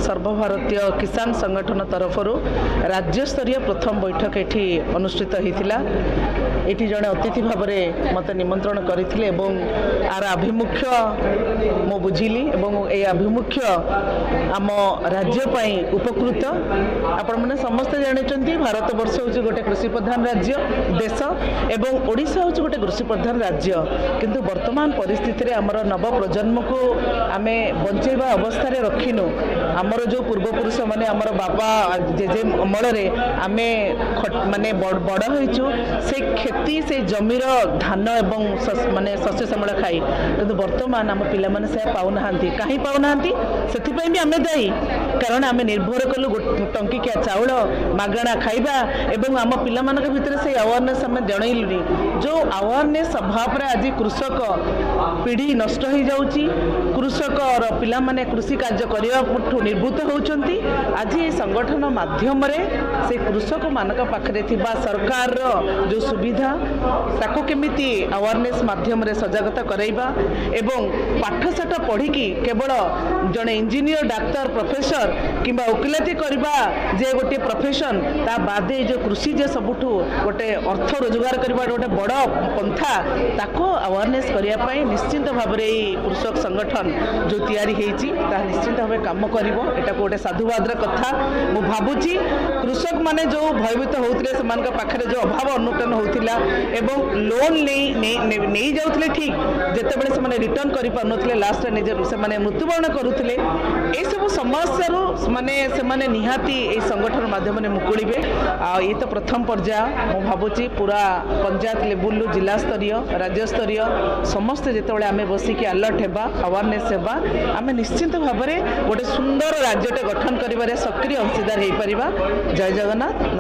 सर्वभारतीय किसान संगठन तरफ राज्य स्तरीय प्रथम बैठक ये अनुष्ठित होता ये जड़े अतिथि भाव में मत निमंत्रण करते आर आभिमुख्य मु बुझिली ए आभिमुख्य आम राज्यपाई उपकृत आपण मैंने समस्ते जानते भारत वर्ष हूँ गोटे कृषि प्रधान राज्य देश एवं ओडिशा हूँ गोटे कृषि प्रधान राज्य किंतु वर्तमान परिस्थिति आमर नव प्रजन्म को आमे बंचेबा अवस्था रखिनु आमर जो पूर्वपुरुष माने आमर बाबा जेजे अमल आमे माने बड़ होइछु से खेती से जमीर धान एवं माने शस्य श्यामला खाई किंतु वर्तमान आम पिला माने से पाउनाहांती कहीं पाउनाहांती सेथिपई भी आमे दायी कारण आमे निर्भर कलु टंकिकिया चाउल मागणा खाइबा एवं आम पिला मानक भितर से अवेयरनेस आमे जणैलुनी जो अवेयरनेस अभाव रे आज कृषक पीढ़ी नष्ट हो जाउची कृषक पिला माने कृषि कार्य करने निर्भूत होउचंती आज ये संगठन माध्यम रे से कृषक मानक पाखरे थिबा सरकार जो सुविधा ताको केमिति अवेयरनेस माध्यम रे सजागता कराइबा एवं पाठशाठ पढ़ी केवल जड़े इंजीनियर डाक्तर प्रोफेसर किंबा वकिलाती करबा जे गोटे प्रोफेशन ता बादे जो कृषि जे सबुठु गोटे अर्थ रोजगार करबा गोटे बड़ पंथा ताको अवेयरनेस करिया पई निश्चित भाव रे कृषक संगठन जो तैयारी होती निश्चित भाव कम कर गोटे साधुवाद कथा मु भावुची कृषक माने जो भयभीत होते से पाखे जो अभाव अनुटन होता एवं लोन नहीं जाऊे ठीक जितेबाला से रिटर्न कर पारे लास्ट से मृत्युवरण करुले सब समस्या माने से निहाती संगठन माध्यम मुकुड़े ये तो प्रथम पर्याय मु भावुची पूरा पंचायत लेवल जिला स्तरीय राज्य स्तरीय समस्ते जिते आम बसिक अलर्ट होगा अवेयरनेस होगा आम निश्चित भाव में गोटे सुंदर राज्यटे गठन कर सक्रिय अंशीदार हो पार। जय जगन्नाथ।